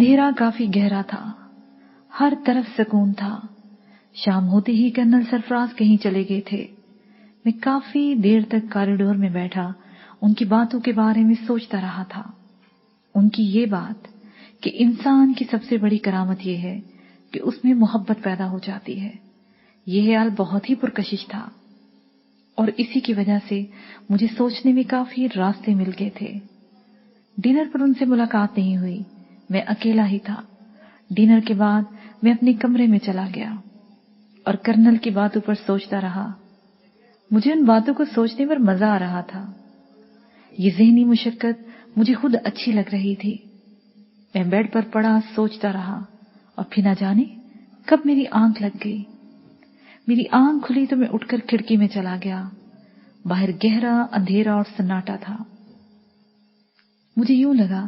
اندھیرا کافی گہرا تھا، ہر طرف سکون تھا۔ شام ہوتے ہی کرنل سرفراز کہیں چلے گئے تھے۔ میں کافی دیر تک کاریڈور میں بیٹھا ان کی باتوں کے بارے میں سوچتا رہا تھا۔ ان کی یہ بات کہ انسان کی سب سے بڑی کرامت یہ ہے کہ اس میں محبت پیدا ہو جاتی ہے، یہ خیال بہت ہی پرکشش تھا، اور اسی کی وجہ سے مجھے سوچنے میں کافی راستے مل گئے تھے۔ ڈنر پر ان سے ملاقات نہیں ہوئی، میں اکیلا ہی تھا۔ ڈنر کے بعد میں اپنے کمرے میں چلا گیا اور کرنل کی باتوں پر سوچتا رہا۔ مجھے ان باتوں کو سوچنے پر مزہ آ رہا تھا۔ یہ ذہنی مشقت مجھے خود اچھی لگ رہی تھی۔ میں بیڈ پر پڑا سوچتا رہا، اور پھر نہ جانے کب میری آنکھ لگ گئی۔ میری آنکھ کھلی تو میں اٹھ کر کھڑکی میں چلا گیا۔ باہر گہرا اندھیرا اور سناٹا تھا۔ مجھے یوں لگا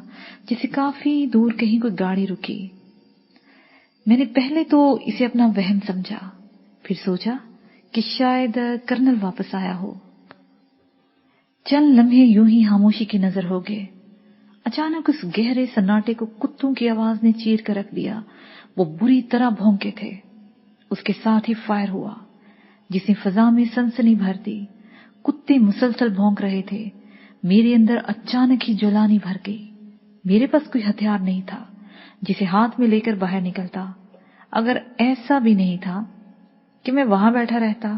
جیسے کافی دور کہیں کوئی گاڑی رکی۔ میں نے پہلے تو اسے اپنا وہم سمجھا، پھر سوچا کہ شاید کرنل واپس آیا ہو۔ چند لمحے یوں ہی خاموشی کی نظر ہو گئے۔ اچانک اس گہرے سناٹے کو کتوں کی آواز نے چیر کر رکھ دیا۔ وہ بری طرح بھونکے تھے۔ اس کے ساتھ ہی فائر ہوا جس نے فضا میں سنسنی بھر دی۔ کتے مسلسل بھونک رہے تھے۔ میرے اندر اچانک ہی جولانی بھر گئی۔ میرے پاس کوئی ہتھیار نہیں تھا جسے ہاتھ میں لے کر باہر نکلتا۔ اگر ایسا بھی نہیں تھا کہ میں وہاں بیٹھا رہتا۔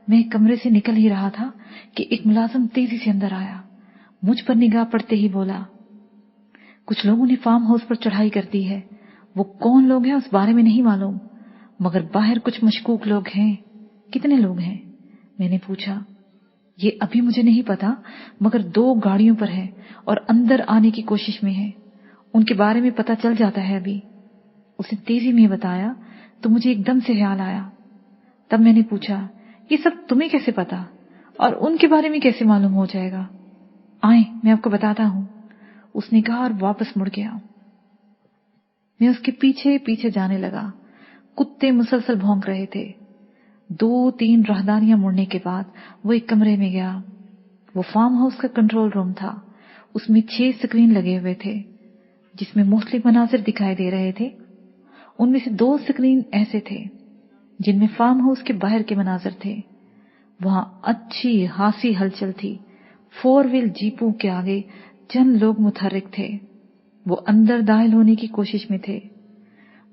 میں کمرے سے نکل ہی رہا تھا کہ ایک ملازم تیزی سے اندر آیا۔ مجھ پر نگاہ پڑتے ہی بولا، کچھ لوگوں نے فارم ہاؤس پر چڑھائی کر دی ہے۔ وہ کون لوگ ہیں اس بارے میں نہیں معلوم، مگر باہر کچھ مشکوک لوگ ہیں۔ کتنے لوگ ہیں؟ میں نے پوچھا۔ یہ ابھی مجھے نہیں پتا، مگر 2 گاڑیوں پر ہے اور اندر آنے کی کوشش میں ہے۔ ان کے بارے میں پتا چل جاتا ہے ابھی۔ اس نے تیزی میں بتایا تو مجھے ایک دم سے خیال آیا۔ تب میں نے پوچھا، یہ سب تمہیں کیسے پتا اور ان کے بارے میں کیسے معلوم ہو جائے گا؟ آئیں میں آپ کو بتاتا ہوں، اس نے کہا اور واپس مڑ گیا۔ میں اس کے پیچھے پیچھے جانے لگا۔ کتے مسلسل بھونک رہے تھے۔ 2-3 راہداریاں مڑنے کے بعد وہ ایک کمرے میں گیا۔ وہ فارم ہاؤس کا کنٹرول روم تھا۔ اس میں 6 سکرین لگے ہوئے تھے جس میں مختلف مناظر دکھائی دے رہے تھے۔ ان میں سے 2 سکرین ایسے تھے جن میں فارم ہاؤس کے باہر کے مناظر تھے۔ وہاں اچھی خاصی ہلچل تھی۔ 4 وہیل جیپوں کے آگے چند لوگ متحرک تھے۔ وہ اندر داخل ہونے کی کوشش میں تھے۔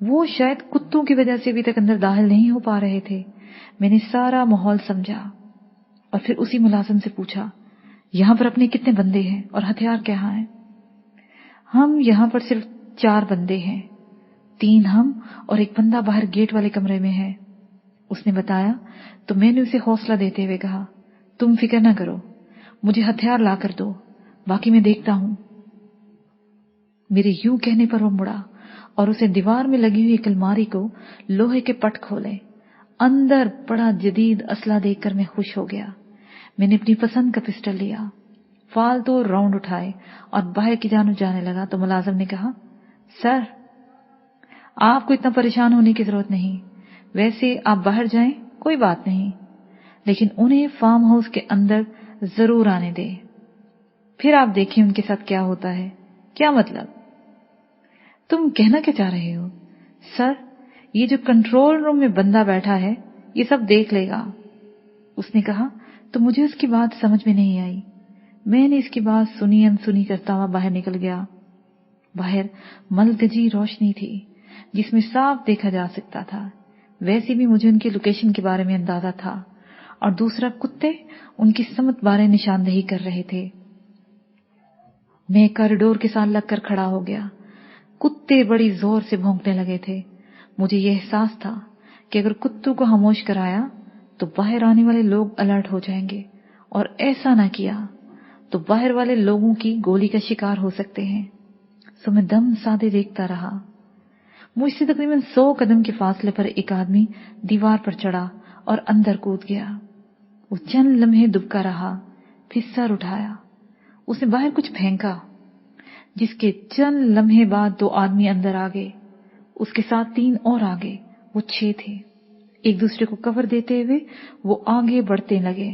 وہ شاید کتوں کی وجہ سے ابھی تک اندر داخل نہیں ہو پا رہے تھے۔ میں نے سارا ماحول سمجھا اور پھر اسی ملازم سے پوچھا، یہاں پر اپنے کتنے بندے ہیں اور ہتھیار کہاں ہیں؟ ہم یہاں پر صرف 4 بندے ہیں، 3 ہم اور ایک بندہ باہر گیٹ والے کمرے میں ہے، اس نے بتایا۔ تو میں نے اسے حوصلہ دیتے ہوئے کہا، تم فکر نہ کرو، مجھے ہتھیار لا کر دو، باقی میں دیکھتا ہوں۔ میرے یوں کہنے پر وہ مڑا اور اسے دیوار میں لگی ہوئی ایک الماری کو لوہے کے پٹ کھولے۔ اندر بڑا جدید اسلحہ دیکھ کر میں خوش ہو گیا۔ میں نے اپنی پسند کا پسٹل لیا، فالتو راؤنڈ اٹھائے اور باہر کی جانب جانے لگا تو ملازم نے کہا، سر آپ کو اتنا پریشان ہونے کی ضرورت نہیں، ویسے آپ باہر جائیں کوئی بات نہیں، لیکن انہیں فارم ہاؤس کے اندر ضرور آنے دیں، پھر آپ دیکھیں ان کے ساتھ کیا ہوتا ہے۔ کیا مطلب؟ تم کہنا کیا چاہ رہے ہو؟ سر یہ جو کنٹرول روم میں بندہ بیٹھا ہے یہ سب دیکھ لے گا، اس نے کہا۔ تو مجھے اس کی بات سمجھ میں نہیں آئی۔ میں نے اس کی بات سنی انسنی کرتا ہوا باہر نکل گیا۔ باہر ملگجی روشنی تھی جس میں صاف دیکھا جا سکتا تھا، ویسے بھی مجھے ان کی لوکیشن کے بارے میں اندازہ تھا، اور دوسرا کتے ان کی سمت بارے نشاندہی کر رہے تھے۔ میں کاریڈور کے ساتھ لگ کر کھڑا ہو گیا۔ کتے بڑی زور سے بھونکنے لگے تھے۔ مجھے یہ احساس تھا کہ اگر کتوں کو خاموش کرایا تو باہر آنے والے لوگ الرٹ ہو جائیں گے، اور ایسا نہ کیا تو باہر والے لوگوں کی گولی کا شکار ہو سکتے ہیں۔ سو میں دم سادے دیکھتا رہا۔ مجھ سے تقریباً 100 قدم کے فاصلے پر ایک آدمی دیوار پر چڑھا اور اندر کود گیا۔ وہ چند لمحے دبکا رہا، پھر سر اٹھایا۔ اس نے باہر کچھ پھینکا، جس کے چند لمحے بعد 2 آدمی اندر آ گئے، اس کے ساتھ 3 اور آ گئے۔ وہ 6 تھے۔ ایک دوسرے کو کور دیتے ہوئے وہ آگے بڑھتے لگے۔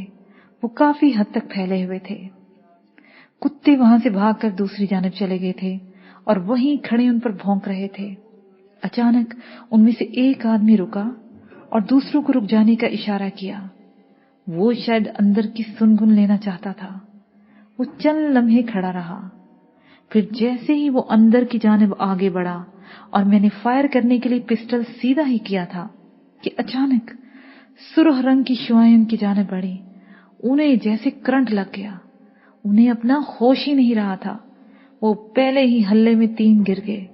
وہ کافی حد تک پھیلے ہوئے تھے۔ کتے وہاں سے بھاگ کر دوسری جانب چلے گئے تھے और वहीं खड़े उन पर भौंक रहे थे। अचानक उनमें से एक आदमी रुका और दूसरों को रुक जाने का इशारा किया। वो शायद अंदर की सुनगुन लेना चाहता था। वो चंद लम्हे खड़ा रहा, फिर जैसे ही वो अंदर की जानिब आगे बढ़ा और मैंने फायर करने के लिए पिस्टल सीधा ही किया था कि अचानक सुर्ख रंग की शुआएं उनकी जानिब बढ़ी। उन्हें जैसे करंट लग गया। उन्हें अपना होश ही नहीं रहा था। वो पहले ही हल्ले में 3 गिर गए।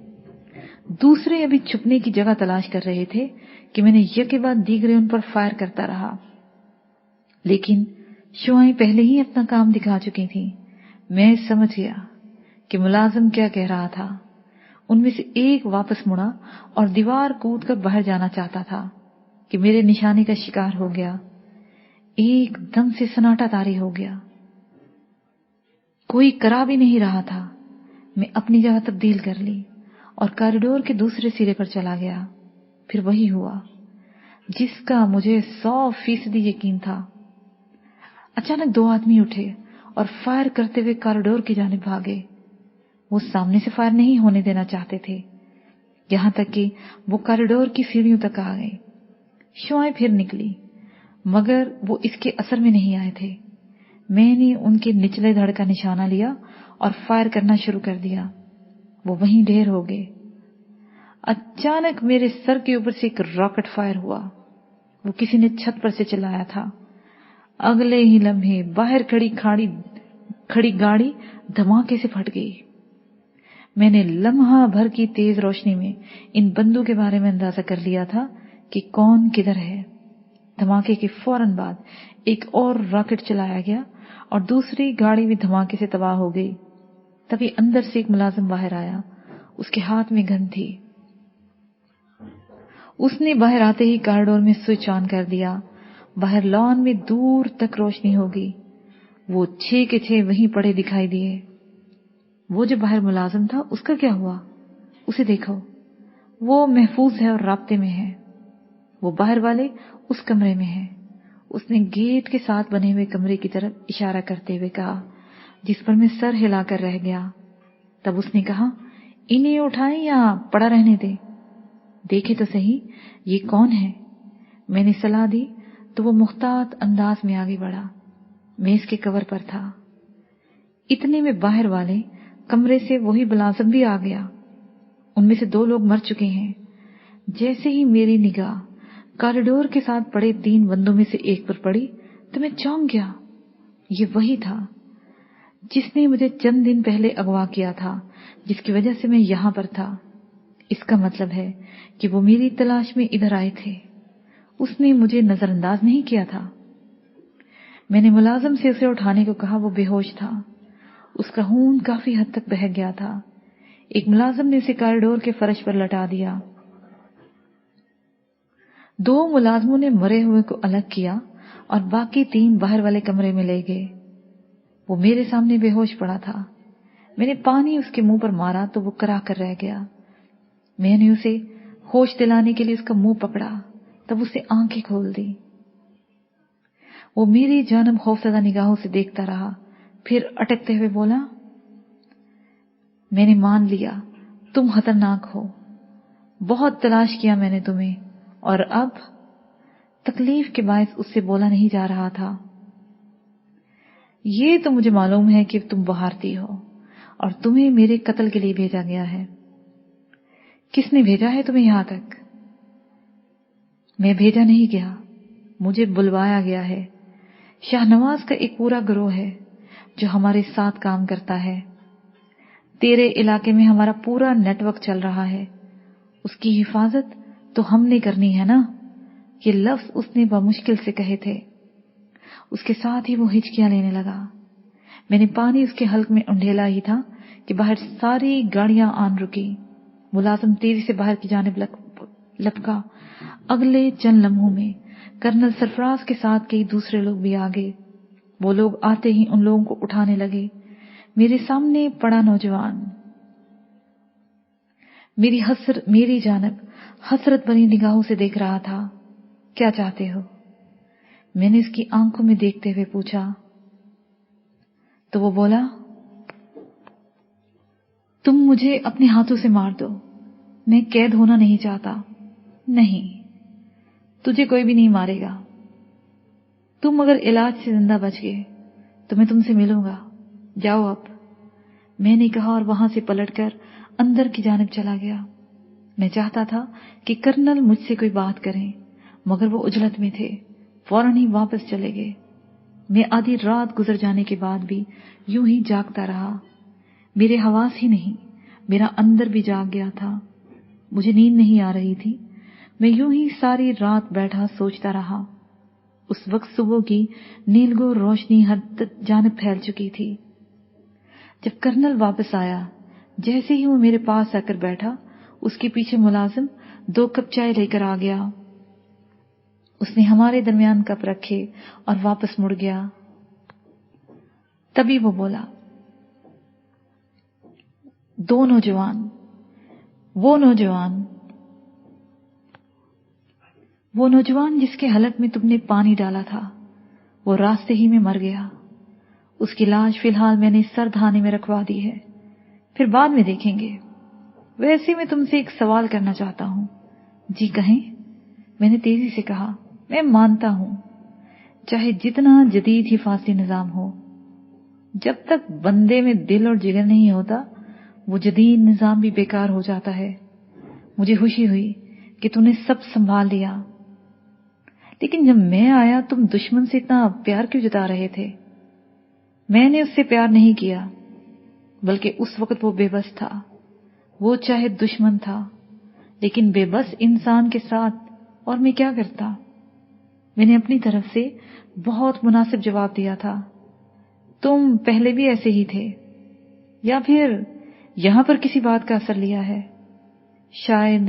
दूसरे अभी छुपने की जगह तलाश कर रहे थे कि मैंने यके बाद दीगरे उन पर फायर करता रहा, लेकिन शुआएं पहले ही अपना काम दिखा चुकी थी। मैं समझ गया कि मुलाजिम क्या कह रहा था। उनमें से एक वापस मुड़ा और दीवार कूद कर बाहर जाना चाहता था कि मेरे निशाने का शिकार हो गया। एकदम से सन्नाटा तारी हो गया। कोई करा भी नहीं रहा था। मैं अपनी जगह तब्दील कर ली और कॉरिडोर के दूसरे सिरे पर चला गया। फिर वही हुआ जिसका मुझे 100% यकीन था। अचानक 2 आदमी उठे और फायर करते हुए कॉरिडोर की जानिब भागे। वो सामने से फायर नहीं होने देना चाहते थे, यहां तक कि वो कॉरिडोर की सीढ़ियों तक आ गए। शुआएं फिर निकली, मगर वो इसके असर में नहीं आए थे। मैंने उनके निचले धड़ का निशाना लिया और फायर करना शुरू कर दिया। वो वहीं ढेर हो गए। अचानक मेरे सर के ऊपर से एक रॉकेट फायर हुआ। वो किसी ने छत पर से चलाया था। अगले ही लम्हे बाहर खड़ी गाड़ी धमाके से फट गई। मैंने लम्हा भर की तेज रोशनी में इन बंदों के बारे में अंदाजा कर लिया था कि कौन किधर है। धमाके के फौरन बाद एक और रॉकेट चलाया गया और दूसरी गाड़ी भी धमाके से तबाह हो गई। तभी अंदर से एक मुलाजिम बाहर आया। उसके हाथ में गन थी। उसने बाहर आते ही कॉरिडोर में स्विच ऑन कर दिया। बाहर लॉन में दूर तक रोशनी हो गई। वो 6 के 6 वहीं पड़े दिखाई दिए। वो जो बाहर मुलाजिम था उसका क्या हुआ? उसे देखो, वो महफूज है और राब्ते में है। वो बाहर वाले उस कमरे में है। उसने गेट के साथ बने हुए कमरे की तरफ इशारा करते हुए कहा, जिस पर मैं सर हिलाकर रह गया। तब उसने कहा, इन्हें उठाएं या पड़ा रहने दे? देखे तो सही ये कौन है। मैंने सलाह दी तो वो मुख्तात अंदाज में आगे बढ़ा। मैं इसके कवर पर था। इतने में बाहर वाले कमरे से वही मुलाजिम भी आ गया। उनमें से 2 लोग मर चुके हैं। जैसे ही मेरी निगाह कॉरिडोर के साथ पड़े 3 बंदों में से एक पर पड़ी तो मैं चौंक गया। ये वही था जिसने मुझे चंद दिन पहले अगवा किया था, जिसकी वजह से मैं यहां पर था। इसका मतलब है कि वो मेरी तलाश में इधर आए थे। उसने मुझे नजरअंदाज नहीं किया था। मैंने मुलाजिम से उसे उठाने को कहा। वो बेहोश था। उसका खून काफी हद तक बह गया था। एक मुलाजिम ने उसे कॉरिडोर के फर्श पर लटा दिया। 2 मुलाजिमों ने मरे हुए को अलग किया और बाकी 3 बाहर वाले कमरे में ले गए। वो मेरे सामने बेहोश पड़ा था। मैंने पानी उसके मुंह पर मारा तो वो करा कर रह गया। मैंने उसे होश दिलाने के लिए उसका मुंह पकड़ा, तब उसे आंखें खोल दी। वो मेरी जानब खौफजदा निगाहों से देखता रहा, फिर अटकते हुए बोला, मैंने मान लिया तुम खतरनाक हो। बहुत तलाश किया मैंने तुम्हें, और अब तकलीफ के बायस उससे बोला नहीं जा रहा था। ये तो मुझे मालूम है कि तुम भारतीय हो और तुम्हें मेरे कत्ल के लिए भेजा गया है। किसने भेजा है तुम्हें यहां तक? मैं भेजा नहीं गया, मुझे बुलवाया गया है। शाहनवाज का एक पूरा गिरोह है जो हमारे साथ काम करता है। तेरे इलाके में हमारा पूरा नेटवर्क चल रहा है। उसकी हिफाजत तो हमने करनी है ना। ये लफ्ज उसने बमुश्किल से कहे थे। उसके साथ ही वो हिचकियां लेने लगा। मैंने पानी उसके हल्क में उंडेला ही था कि बाहर सारी गाड़ियां आन रुकी। मुलाजिम तेजी से बाहर की जानिब लपका। अगले चंद लम्हों में कर्नल सरफराज के साथ कई दूसरे लोग भी आ गए। वो लोग आते ही उन लोगों को उठाने लगे। मेरे सामने पड़ा नौजवान मेरी जानब हसरत भरी निगाहों से देख रहा था। क्या चाहते हो? मैंने उसकी आंखों में देखते हुए पूछा। तो वो बोला, तुम मुझे अपने हाथों से मार दो, मैं कैद होना नहीं चाहता। नहीं, तुझे कोई भी नहीं मारेगा। तुम अगर इलाज से जिंदा बच गए तो मैं तुमसे मिलूंगा। जाओ अब, मैंने कहा और वहां से पलटकर अंदर की जानिब चला गया। मैं चाहता था कि कर्नल मुझसे कोई बात करें, मगर वो उजलत में थे, फौरन ही वापस चले गए। मैं आधी रात गुजर जाने के बाद भी यूं ही जागता रहा। मेरे हवास ही नहीं, मेरा अंदर भी जाग गया था। मुझे नींद नहीं आ रही थी। मैं यूं ही सारी रात बैठा सोचता रहा। उस वक्त सुबह की नीलगो रोशनी हद जानिब फैल चुकी थी। जब कर्नल वापस आया, जैसे ही वो मेरे पास आकर बैठा, उसके पीछे मुलाजिम 2 कप चाय लेकर आ गया। उसने हमारे दरमियान कप रखे और वापस मुड़ गया। तभी वो बोला, वो नौजवान जिसके हलक में तुमने पानी डाला था, वो रास्ते ही में मर गया। उसकी लाश फिलहाल मैंने सरधाने में रखवा दी है, फिर बाद में देखेंगे। वैसे मैं तुमसे एक सवाल करना चाहता हूं। जी कहें, मैंने तेजी से कहा। मैं मानता हूं, चाहे जितना जदीद हिफाजती निजाम हो, जब तक बंदे में दिल और जिगर नहीं होता, वो जदीद निजाम भी बेकार हो जाता है। मुझे खुशी हुई कि तूने सब संभाल लिया, लेकिन जब मैं आया तुम दुश्मन से इतना प्यार क्यों जता रहे थे? मैंने उससे प्यार नहीं किया, बल्कि उस वक्त वो बेबस था। वो चाहे दुश्मन था, लेकिन बेबस इंसान के साथ, और मैं क्या करता? मैंने अपनी तरफ से बहुत मुनासिब जवाब दिया था। तुम पहले भी ऐसे ही थे, या फिर यहां पर किसी बात का असर लिया है? शायद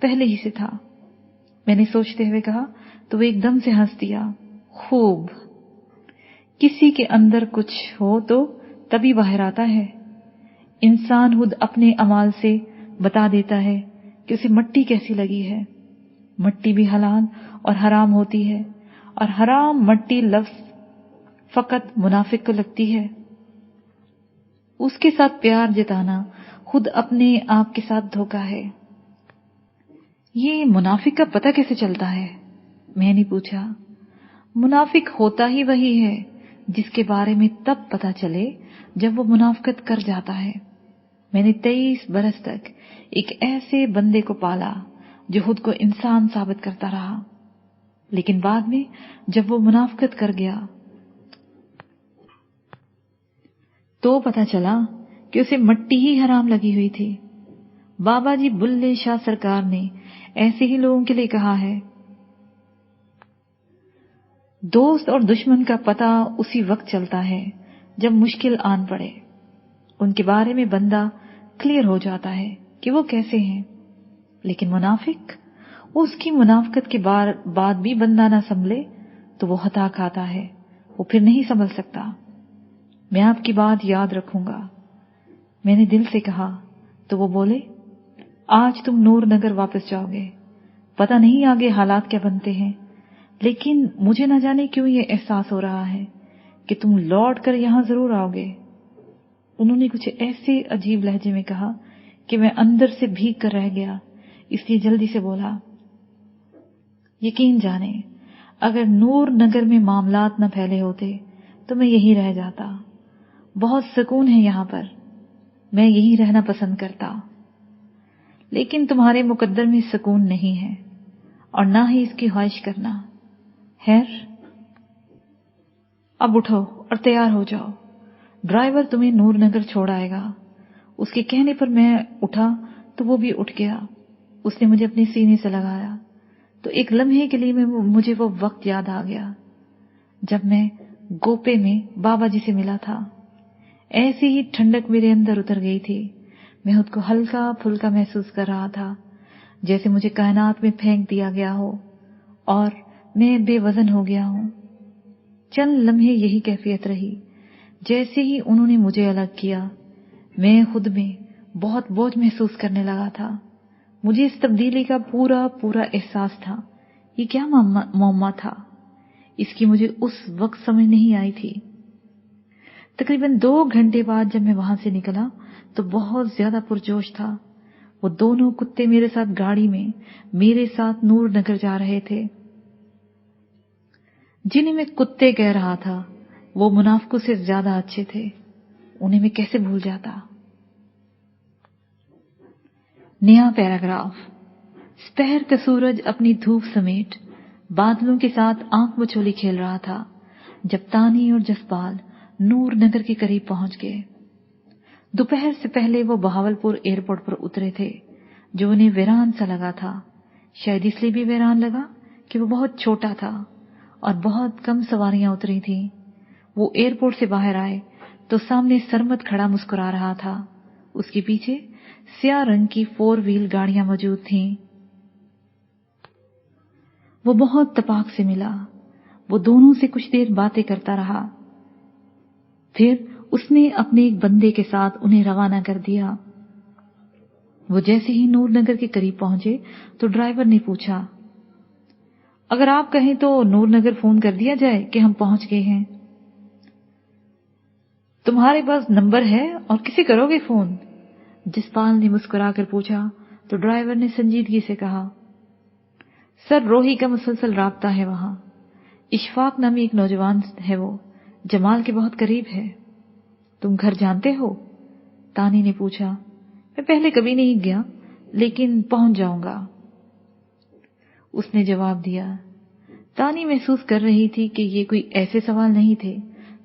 पहले ही से था, मैंने सोचते हुए कहा। तो वो एकदम से हंस दिया। खूब, किसी के अंदर कुछ हो तो तभी बाहर आता है। इंसान खुद अपने अमाल से बता देता है कि उसे मट्टी कैसी लगी है। मट्टी भी हलाल और हराम होती है, और हराम मट्टी लफ्ज फकत मुनाफिक को लगती है। उसके साथ प्यार जताना खुद अपने आप के साथ धोखा है। ये मुनाफिक का पता कैसे चलता है? मैंने पूछा। मुनाफिक होता ही वही है जिसके बारे में तब पता चले जब वो मुनाफिकत कर जाता है। मैंने 23 बरस तक एक ऐसे बंदे को पाला जो खुद को इंसान साबित करता रहा, लेकिन बाद में जब वो मुनाफिकत कर गया तो पता चला कि उसे मट्टी ही हराम लगी हुई थी। बाबा जी बुल्ले शाह सरकार ने ऐसे ही लोगों के लिए कहा है, दोस्त और दुश्मन का पता उसी वक्त चलता है जब मुश्किल आन पड़े। उनके बारे में बंदा क्लियर हो जाता है कि वो कैसे हैं, लेकिन मुनाफिक, उसकी मुनाफिकत के बाद भी बंदा ना संभले तो वो हता खाता है, वो फिर नहीं संभल सकता। मैं आपकी बात याद रखूंगा, मैंने दिल से कहा। तो वो बोले, आज तुम नूर नगर वापस जाओगे। पता नहीं आगे हालात क्या बनते हैं, लेकिन मुझे न जाने क्यों ये एहसास हो रहा है कि तुम लौट कर यहां जरूर आओगे। उन्होंने कुछ ऐसे अजीब लहजे में कहा कि मैं अंदर से भीग कर रह गया, इसलिए जल्दी से बोला, यकीन जाने अगर नूर नगर में मामलात न फैले होते तो मैं यहीं रह जाता। बहुत सुकून है यहां पर, मैं यहीं रहना पसंद करता। लेकिन तुम्हारे मुकद्दर में सुकून नहीं है, और ना ही इसकी ख्वाहिश करना। खैर, अब उठो और तैयार हो जाओ, ड्राइवर तुम्हें नूर नगर छोड़ आएगा। उसके कहने पर मैं उठा तो वो भी उठ गया। उसने मुझे अपने सीने से लगाया तो एक लम्हे के लिए मुझे वो वक्त याद आ गया जब मैं गोपे में बाबा जी से मिला था। ऐसी ही ठंडक मेरे अंदर उतर गई थी। मैं खुद को हल्का फुल्का महसूस कर रहा था, जैसे मुझे कायनात में फेंक दिया गया हो और मैं बेवजन हो गया हूं। चंद लम्हे यही कैफियत रही। जैसे ही उन्होंने मुझे अलग किया, मैं खुद में बहुत बोझ महसूस करने लगा था। मुझे इस तब्दीली का पूरा पूरा एहसास था। ये क्या मौमा था, इसकी मुझे उस वक्त समझ नहीं आई थी। तकरीबन 2 घंटे बाद जब मैं वहां से निकला تو بہت زیادہ پرجوش تھا۔ وہ دونوں کتے میرے ساتھ گاڑی میں میرے ساتھ نور نگر جا رہے تھے۔ جنہیں میں کتے کہہ رہا تھا وہ منافقوں سے زیادہ اچھے تھے، انہیں میں کیسے بھول جاتا۔ نیا پیراگراف۔ سپہر کا سورج اپنی دھوپ سمیٹ بادلوں کے ساتھ آنکھ مچولی کھیل رہا تھا جب تانی اور جسپال نور نگر کے قریب پہنچ گئے۔ دوپہر سے پہلے وہ بہاولپور ایئرپورٹ پر اترے تھے جو انہیں ویران سا لگا تھا، شاید اس لیے بھی ویران لگا کہ وہ بہت چھوٹا تھا اور بہت کم سواریاں اتری تھیں۔ وہ ایئرپورٹ سے باہر آئے تو سامنے سرمد کھڑا مسکرا رہا تھا، اس کے پیچھے سیاہ رنگ کی 4 وہیل گاڑیاں موجود تھیں۔ وہ بہت تپاک سے ملا، وہ دونوں سے کچھ دیر باتیں کرتا رہا، پھر اس نے اپنے ایک بندے کے ساتھ انہیں روانہ کر دیا۔ وہ جیسے ہی نور نگر کے قریب پہنچے تو ڈرائیور نے پوچھا، اگر آپ کہیں تو نور نگر فون کر دیا جائے کہ ہم پہنچ گئے ہیں۔ تمہارے پاس نمبر ہے اور کسے کرو گے فون؟ جسپال نے مسکرا کر پوچھا تو ڈرائیور نے سنجیدگی سے کہا، سر روہی کا مسلسل رابطہ ہے وہاں، اشفاق نامی ایک نوجوان ہے، وہ جمال کے بہت قریب ہے۔ تم گھر جانتے ہو؟ تانی نے پوچھا۔ میں پہلے کبھی نہیں گیا لیکن پہنچ جاؤں گا، اس نے جواب دیا۔ تانی محسوس کر رہی تھی کہ یہ کوئی ایسے سوال نہیں تھے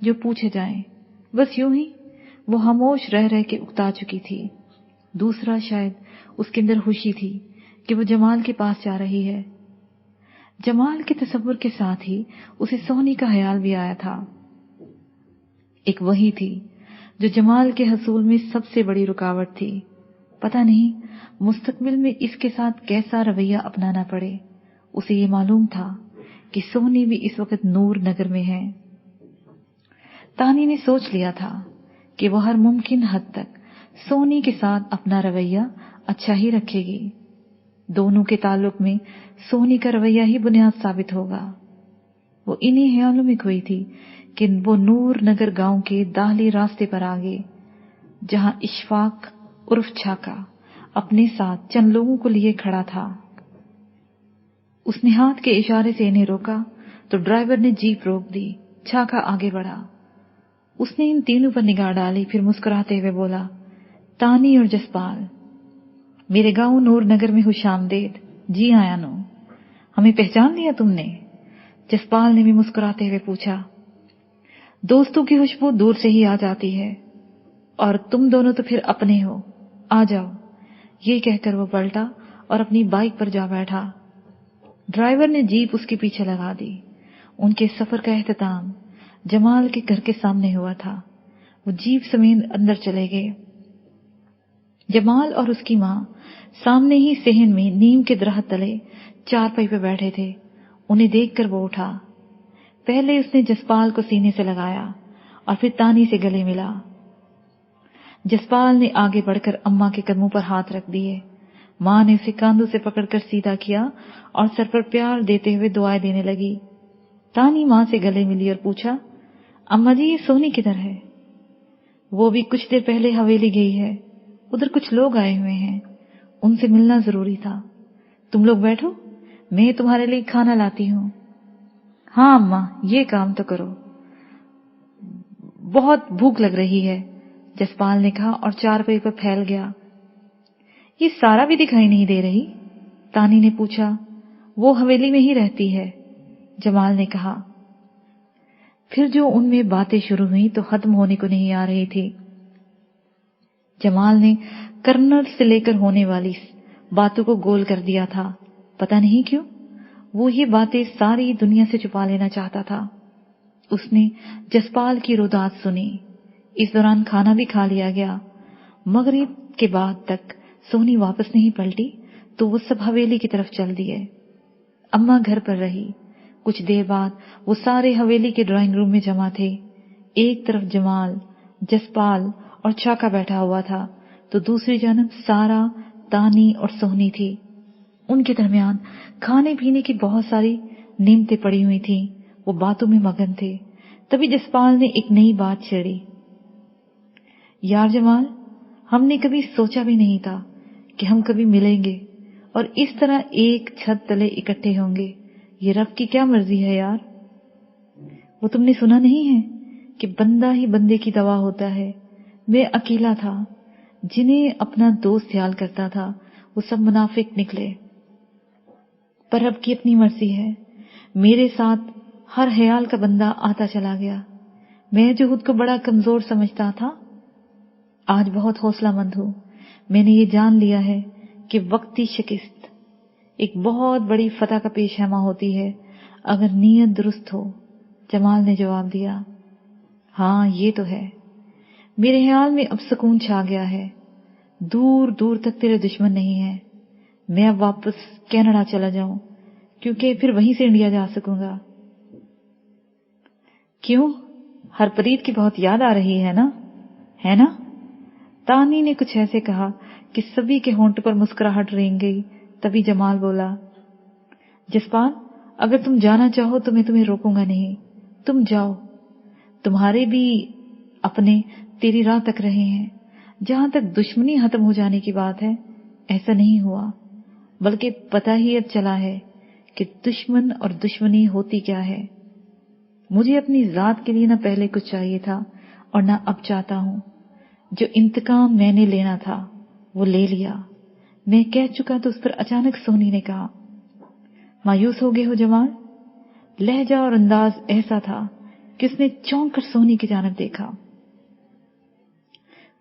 جو پوچھے جائیں، بس یوں ہی وہ خاموش رہ رہ کے اکتا چکی تھی۔ دوسرا شاید اس کے اندر خوشی تھی کہ وہ جمال کے پاس جا رہی ہے۔ جمال کے تصور کے ساتھ ہی اسے سونی کا خیال بھی آیا تھا۔ ایک وہی تھی جو جمال کے حصول میں سب سے بڑی رکاوٹ تھی۔ پتہ نہیں مستقبل میں اس کے ساتھ کیسا رویہ اپنانا پڑے۔ اسے یہ معلوم تھا کہ سونی بھی اس وقت نور نگر میں ہے۔ تانی نے سوچ لیا تھا کہ وہ ہر ممکن حد تک سونی کے ساتھ اپنا رویہ اچھا ہی رکھے گی۔ دونوں کے تعلق میں سونی کا رویہ ہی بنیاد ثابت ہوگا۔ وہ انہی خیالوں میں کھوئی تھی کہ وہ نور نگر گاؤں کے داہلی راستے پر آگے، جہاں اشفاق عرف چھاکا اپنے ساتھ چند لوگوں کو لیے کھڑا تھا۔ اس نے ہاتھ کے اشارے سے انہیں روکا تو ڈرائیور نے جیپ روک دی۔ چھاکا آگے بڑھا، اس نے ان تینوں پر نگاہ ڈالی، پھر مسکراتے ہوئے بولا، تانی اور جسپال، میرے گاؤں نور نگر میں خوش آمدید۔ جی آیا نو، ہمیں پہچان لیا تم نے؟ جسپال نے بھی مسکراتے ہوئے پوچھا۔ دوستوں کی خوشبو دور سے ہی آ جاتی ہے، اور تم دونوں تو پھر اپنے ہو، آ جاؤ۔ یہ کہہ کر وہ پلٹا اور اپنی بائک پر جا بیٹھا۔ ڈرائیور نے جیپ اس کے پیچھے لگا دی۔ ان کے سفر کا اختتام جمال کے گھر کے سامنے ہوا تھا۔ وہ جیپ سمیت اندر چلے گئے۔ جمال اور اس کی ماں سامنے ہی صحن میں نیم کے درخت تلے چارپائی پہ بیٹھے تھے۔ انہیں دیکھ کر وہ اٹھا۔ پہلے اس نے جسپال کو سینے سے لگایا اور پھر تانی سے گلے ملا۔ جسپال نے آگے بڑھ کر اماں کے قدموں پر ہاتھ رکھ دیے۔ ماں نے اسے کاندھوں سے پکڑ کر سیدھا کیا اور سر پر پیار دیتے ہوئے دعائیں دینے لگی۔ تانی ماں سے گلے ملی اور پوچھا، اماں جی یہ سونی کدھر ہے؟ وہ بھی کچھ دیر پہلے حویلی گئی ہے، ادھر کچھ لوگ آئے ہوئے ہیں، ان سے ملنا ضروری تھا۔ تم لوگ بیٹھو، میں تمہارے لیے کھانا لاتی ہوں۔ ہاں اماں یہ کام تو کرو، بہت بھوک لگ رہی ہے، جسپال نے کہا اور چارپائی پر پھیل گیا۔ یہ سارا بھی دکھائی نہیں دے رہی؟ تانی نے پوچھا۔ وہ حویلی میں ہی رہتی ہے، جمال نے کہا۔ پھر جو ان میں باتیں شروع ہوئی تو ختم ہونے کو نہیں آ رہی تھی۔ جمال نے کرنل سے لے کر ہونے والی باتوں کو گول کر دیا تھا، پتہ نہیں کیوں وہ یہ باتیں ساری دنیا سے چھپا لینا چاہتا تھا۔ اس نے جسپال کی روداد سنی۔ اس دوران کھانا بھی کھا لیا گیا۔ مغرب کے بعد تک سونی واپس نہیں پلٹی تو وہ سب حویلی کی طرف چل دیے۔ اماں گھر پر رہی۔ کچھ دیر بعد وہ سارے حویلی کے ڈرائنگ روم میں جمع تھے۔ ایک طرف جمال، جسپال اور چھاکا بیٹھا ہوا تھا تو دوسری جانب سارا، تانی اور سونی تھی۔ ان کے درمیان کھانے پینے کی بہت ساری نعمتیں پڑی ہوئی تھیں۔ وہ باتوں میں مگن تھے۔ تبھی جسپال نے ایک نئی بات چھیڑی۔ یار جمال، हमने कभी सोचा भी नहीं था कि हम कभी मिलेंगे और इस तरह एक छत तले इकट्ठे होंगे। ये रब की क्या मर्जी है यार। वो तुमने सुना नहीं है कि बंदा ही बंदे की दवा होता है। मैं अकेला था, जिन्हें अपना दोस्त ख्याल करता था वो सब मुनाफिक निकले। पर रब की अपनी मर्जी है, मेरे साथ हर ख्याल का बंदा आता चला गया। मैं जो खुद को बड़ा कमजोर समझता था, आज बहुत हौसलामंद हूं। मैंने ये जान लिया है कि वक्ती शिकस्त एक बहुत बड़ी फतह का पेशहमा होती है अगर नीयत दुरुस्त हो। जमाल ने जवाब दिया, हाँ ये तो है। मेरे ख्याल में अब सुकून छा गया है। दूर दूर तक तेरे दुश्मन नहीं है। मैं अब वापस कनाडा चला जाऊं, क्योंकि फिर वहीं से इंडिया जा सकूंगा। क्यों, हरप्रीत की बहुत याद आ रही है ना? है ना? तानी ने कुछ ऐसे कहा कि सभी के होंठ पर मुस्कुराहट रेंग गई। तभी जमाल बोला, जसपाल, अगर तुम जाना चाहो तो मैं तुम्हें रोकूंगा नहीं। तुम जाओ, तुम्हारे भी अपने तेरी राह तक रहे हैं। जहां तक दुश्मनी खत्म हो जाने की बात है, ऐसा नहीं हुआ, बल्कि पता ही अब चला है कि दुश्मन और दुश्मनी होती क्या है। मुझे अपनी जात के लिए न पहले कुछ चाहिए था और न अब चाहता हूं। जो इंतकाम मैंने लेना था वो ले लिया। मैं कह चुका तो उस पर अचानक सोनी ने कहा, मायूस हो गए हो जमाल? लहजा और अंदाज ऐसा था कि उसने चौंक कर सोनी की जानब देखा।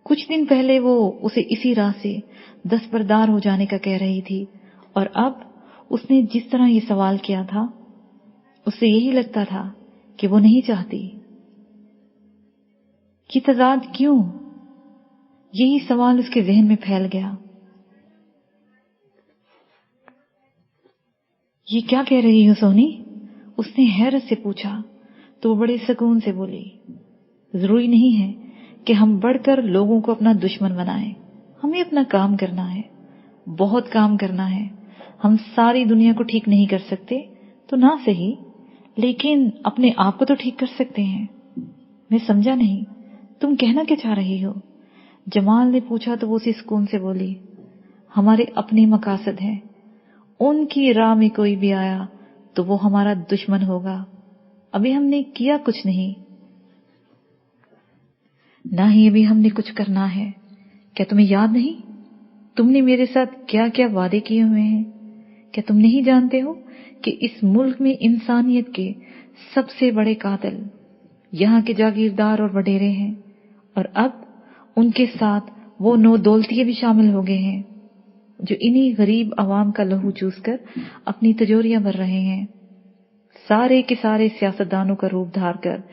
कुछ दिन पहले वो उसे इसी राह से दस्तबरदार हो जाने का कह रही थी, और अब उसने जिस तरह ये सवाल किया था, उससे यही लगता था कि वो नहीं चाहती। कि तजाद क्यों? यही सवाल उसके जहन में फैल गया। ये क्या कह रही हो सोनी? उसने हैरत से पूछा तो वो बड़े सुकून से बोली, जरूरी नहीं है कि हम बढ़कर लोगों को अपना दुश्मन बनाएं। हमें अपना काम करना है, बहुत काम करना है। हम सारी दुनिया को ठीक नहीं कर सकते तो ना सही, लेकिन अपने आप को तो ठीक कर सकते हैं। मैं समझा नहीं, तुम कहना क्या चाह रही हो? जमाल ने पूछा तो वो उसी सुकून से बोली, हमारे अपने मकासद हैं। उनकी राह में कोई भी आया तो वो हमारा दुश्मन होगा। अभी हमने किया कुछ नहीं, ना ही अभी हमने कुछ करना है। क्या तुम्हें याद नहीं तुमने मेरे साथ क्या क्या वादे किए हुए हैं? क्या तुम नहीं जानते हो कि इस मुल्क में इंसानियत के सबसे बड़े कातिल यहाँ के जागीरदार और वडेरे हैं, और अब उनके साथ वो नौ दौलतिये भी शामिल हो गए हैं जो इन्हीं गरीब अवाम का लहू चूसकर अपनी तिजोरियां भर रहे हैं। सारे के सारे सियासतदानों का रूप धार कर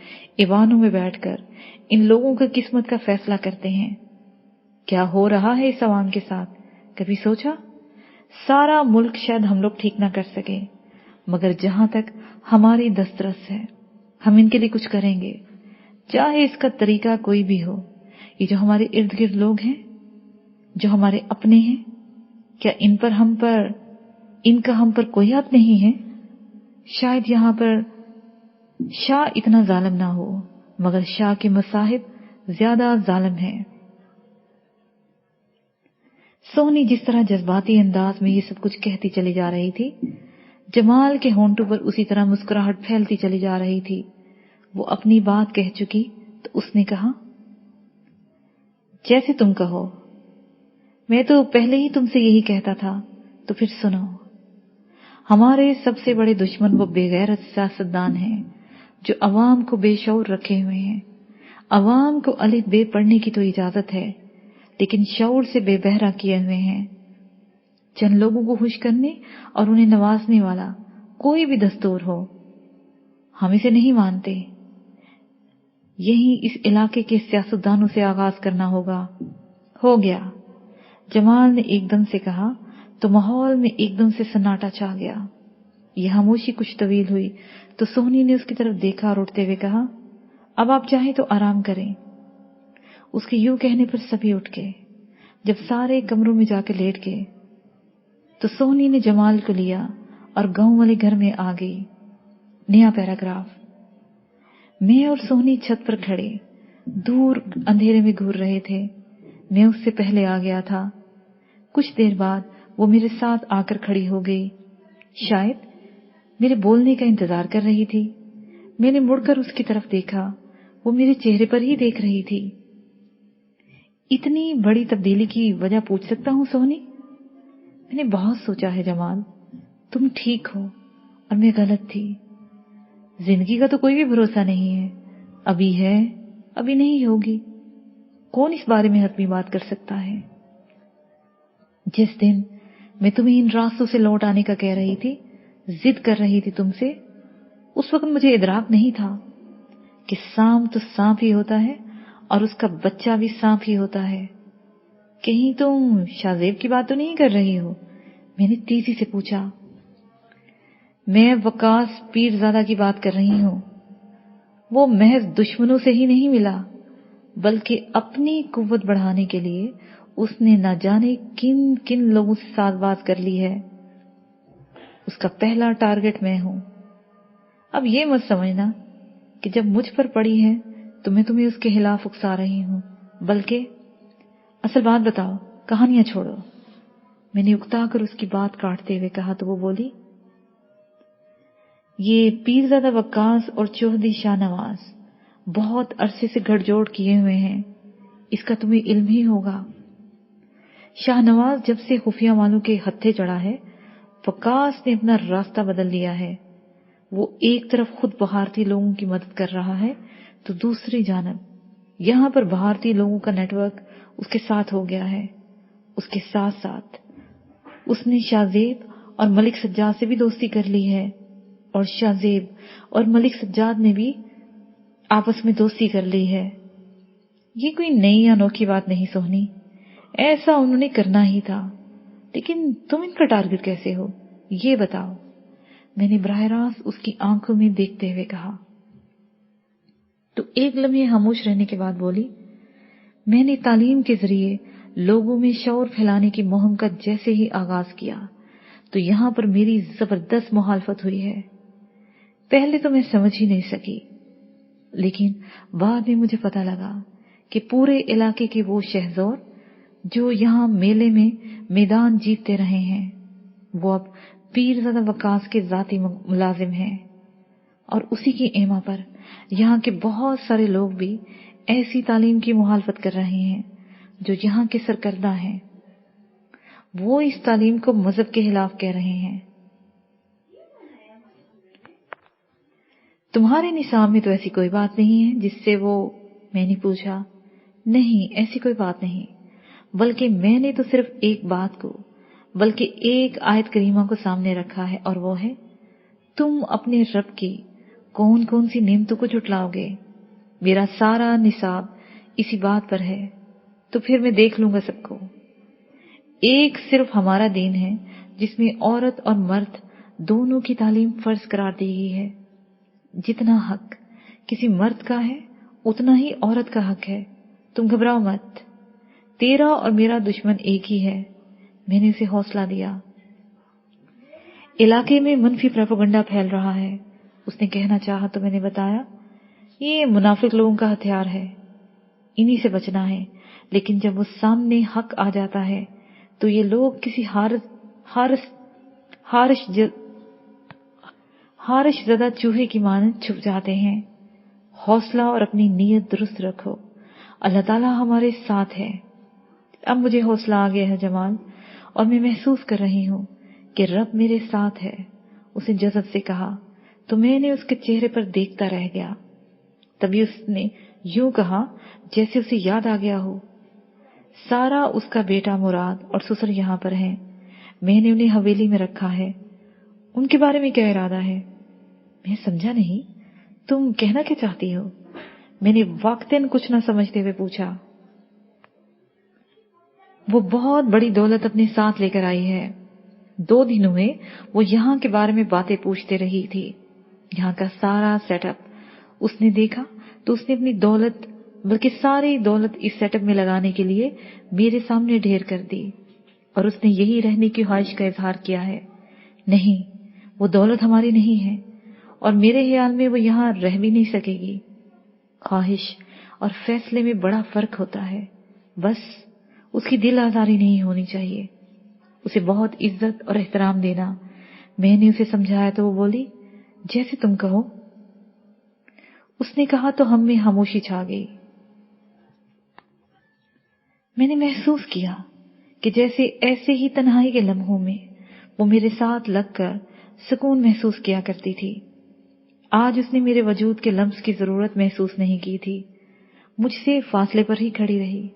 ईवानों में बैठकर इन लोगों की किस्मत का फैसला करते हैं। क्या हो रहा है इस अवाम के साथ, कभी सोचा? सारा मुल्क शायद हम लोग ठीक ना कर सके, मगर जहां तक हमारी दस्तरस है हम इनके लिए कुछ करेंगे, चाहे इसका तरीका कोई भी हो। ये जो हमारे इर्द गिर्द लोग हैं, जो हमारे अपने हैं, क्या इनका हम पर कोई हक नहीं है? शायद यहां पर शाह इतना जालिम ना हो, मगर शाह के मसाहिब ज्यादा जालिम हैं। सोनी जिस तरह जज्बाती अंदाज में ये सब कुछ कहती चली जा रही थी, जमाल के होंठों पर उसी तरह मुस्कुराहट फैलती चली जा रही थी। वो अपनी बात कह चुकी तो उसने कहा, जैसे तुम कहो। मैं तो पहले ही तुमसे यही कहता था, तो फिर सुनो। हमारे सबसे बड़े दुश्मन वो बेगैरत सियासतदान हैं जो अवाम को बेशऊर रखे हुए हैं। अवाम को अलिफ बे पढ़ने की तो इजाजत है, लेकिन शऊर से बेबहरा किए हुए हैं। चंद लोगों को खुश करने और उन्हें नवाजने वाला कोई भी दस्तूर हो, हम इसे नहीं मानते। यही इस इलाके के सियासतदानों से आगाज करना होगा। हो गया, जमाल ने एकदम से कहा तो माहौल में एकदम से सन्नाटा छा गया। यह खामोशी कुछ तवील हुई तो सोहनी ने उसकी तरफ देखा और उठते हुए कहा, अब आप चाहें तो आराम करें। उसके यूं कहने पर सभी उठ गए। जब सारे कमरों में जाकर लेट गए तो सोहनी ने जमाल को लिया और गांव वाले घर में आ गई। नया पैराग्राफ। मैं और सोहनी छत पर खड़े दूर अंधेरे में घूर रहे थे। मैं उससे पहले आ गया था। कुछ देर बाद वो मेरे साथ आकर खड़ी हो गई। शायद मेरे बोलने का इंतजार कर रही थी। मैंने मुड़कर उसकी तरफ देखा। वो मेरे चेहरे पर ही देख रही थी। इतनी बड़ी तब्दीली की वजह पूछ सकता हूँ सोहनी? मैंने बहुत सोचा है जमाल। तुम ठीक हो और मैं गलत थी। जिंदगी का तो कोई भी भरोसा नहीं है। अभी है, अभी नहीं होगी। कौन इस बारे में हतमी बात कर सकता है? जिस दिन मैं तुम्हें इन रास्तों से लौट आने का कह रही थी, जिद कर रही थी तुमसे, उस वक्त मुझे इदराक नहीं था कि सांप तो सांप ही होता है और उसका बच्चा भी सांप ही होता है। कहीं तुम शाहजेब की बात तो नहीं कर रही हो? मैंने तेजी से पूछा। मैं वकास पीरजादा की बात कर रही हूं। वो महज दुश्मनों से ही नहीं मिला, बल्कि अपनी कुव्वत बढ़ाने के लिए उसने न जाने किन किन लोगों से साज़बाज़ कर ली है। उसका पहला टारगेट मैं हूं। अब ये मत समझना कि जब मुझ पर पड़ी है तो मैं तुम्हें उसके खिलाफ उकसा रही हूं, बल्कि असल बात बताओ, कहानियां छोड़ो। मैंने उकता कर उसकी बात काटते हुए कहा तो वो बोली, ये पीरजादा वक्कास और चौधरी शाहनवाज बहुत अरसे से गठजोड़ किए हुए हैं। इसका तुम्हें इल्म ही होगा। शाहनवाज जब से खुफिया वालों के हत्थे चढ़ा है, वक्कास ने अपना रास्ता बदल लिया है। वो एक तरफ खुद भारतीय लोगों की मदद कर रहा है, तो दूसरी जानब यहां पर भारतीय लोगों का नेटवर्क उसके साथ हो गया है। उसके साथ साथ उसने शाहजेब और मलिक सज्जाद से भी दोस्ती कर ली है, और शाहजेब और मलिक सज्जाद ने भी आपस में दोस्ती कर ली है। ये कोई नई अनोखी बात नहीं सोहनी, ऐसा उन्होंने करना ही था। लेकिन तुम इनका टारगेट कैसे हो, ये बताओ? मैंने बराह रास्त उसकी आंखों में देखते हुए कहा। तो एक लम्हे खामोश रहने के बाद बोली, मैंने तालीम के जरिए लोगों में शऊर फैलाने की मुहिम का जैसे ही आगाज किया तो यहां पर मेरी जबरदस्त मुखालफत हुई है। पहले तो मैं समझ ही नहीं सकी, लेकिन बाद में मुझे पता लगा कि पूरे इलाके के वो शहज़ोर जो यहां मेले में मैदान जीतते रहे हैं, वो अब पीरजादा वकास के जाती मुलाजिम हैं, और उसी की एमा पर यहाँ के बहुत सारे लोग भी ऐसी तालीम की मुखालफत कर रहे हैं जो यहाँ के सरकर्दा हैं। वो इस तालीम को मजहब के खिलाफ कह रहे हैं। तुम्हारे निसाब में तो ऐसी कोई बात नहीं है जिससे वो? मैंने पूछा। नहीं, ऐसी कोई बात नहीं, बल्कि मैंने तो सिर्फ एक बात को, बल्कि एक आयत करीमा को सामने रखा है, और वो है, तुम अपने रब की कौन कौन सी नेमतों को झुटलाओगे? मेरा सारा निसाब इसी बात पर है, तो फिर मैं देख लूंगा सबको। एक सिर्फ हमारा दीन है जिसमें औरत और मर्द दोनों की तालीम फर्ज करार दी गई है। जितना हक किसी मर्द का है उतना ही औरत का हक है। तुम घबराओ मत, तेरा और मेरा दुश्मन एक ही है। मैंने उसे हौसला दिया। इलाके में मनफी प्रोपेगेंडा फैल रहा है, उसने कहना चाहा तो मैंने बताया, ये मुनाफिक लोगों का हथियार है, इन्हीं से बचना है। लेकिन जब वो सामने हक आ जाता है तो ये लोग किसी हारिश ज़दा चूहे की मानद छुप जाते हैं। हौसला और अपनी नीयत दुरुस्त रखो, अल्लाह ताला हमारे साथ है। अब मुझे हौसला आ गया है जमाल, और मैं महसूस कर रही हूं कि रब मेरे साथ है। उसने जज़ब से कहा तो मैंने उसके चेहरे पर देखता रह गया। तभी उसने यूं कहा जैसे उसे याद आ गया हो, सारा उसका बेटा मुराद और ससुर यहां पर हैं। मैंने उन्हें हवेली में रखा है। उनके बारे में क्या इरादा है? मैं समझा नहीं, तुम कहना क्या चाहती हो? मैंने वाक़तन कुछ न समझते हुए पूछा। वो बहुत बड़ी दौलत अपने साथ लेकर आई है। 2 दिन हुए वो यहाँ के बारे में बातें पूछते रही थी। यहाँ का सारा सेटअप उसने देखा तो उसने अपनी दौलत, बल्कि सारी दौलत इस सेटअप में लगाने के लिए मेरे सामने ढेर कर दी, और उसने यही रहने की ख्वाहिश का इजहार किया है। नहीं, वो दौलत हमारी नहीं है, और मेरे ख्याल में वो यहाँ रह भी नहीं सकेगी। ख्वाहिश और फैसले में बड़ा फर्क होता है। बस اس کی دل آزاری نہیں ہونی چاہیے، اسے بہت عزت اور احترام دینا۔ میں نے اسے سمجھایا تو وہ بولی جیسے تم کہو۔ اس نے کہا تو ہم میں خاموشی چھا گئی۔ میں نے محسوس کیا کہ جیسے ایسے ہی تنہائی کے لمحوں میں وہ میرے ساتھ لگ کر سکون محسوس کیا کرتی تھی۔ آج اس نے میرے وجود کے لمس کی ضرورت محسوس نہیں کی تھی، مجھ سے فاصلے پر ہی کھڑی رہی۔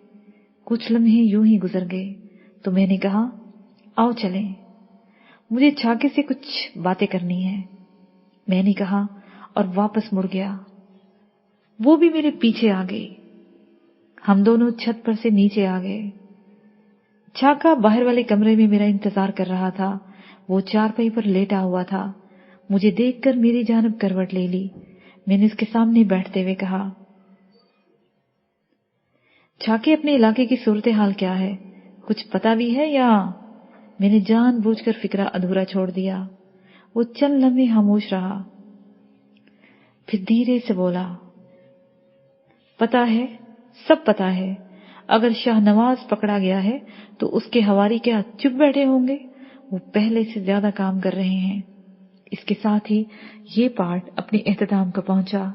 کچھ لمحے یوں ہی گزر گئے تو میں نے کہا آؤ چلیں، مجھے چھاکے سے کچھ باتیں کرنی ہیں۔ میں نے کہا اور واپس مڑ گیا، وہ بھی میرے پیچھے آ گئی۔ ہم دونوں چھت پر سے نیچے آ گئے۔ چھاکا باہر والے کمرے میں میرا انتظار کر رہا تھا، وہ چارپائی پر لیٹا ہوا تھا۔ مجھے دیکھ کر میری جانب کروٹ لے لی۔ میں نے اس کے سامنے بیٹھتے ہوئے کہا چھاکے اپنے علاقے کی صورتحال کیا ہے، کچھ پتا بھی ہے یا؟ میں نے جان بوجھ کر فکرہ ادھورا چھوڑ دیا۔ وہ چند لمحے خاموش رہا، پھر دھیرے سے بولا پتا ہے، سب پتا ہے۔ اگر شاہ نواز پکڑا گیا ہے تو اس کے حواری کیا چپ بیٹھے ہوں گے؟ وہ پہلے سے زیادہ کام کر رہے ہیں۔ اس کے ساتھ ہی یہ پارٹ اپنے اختتام کو پہنچا۔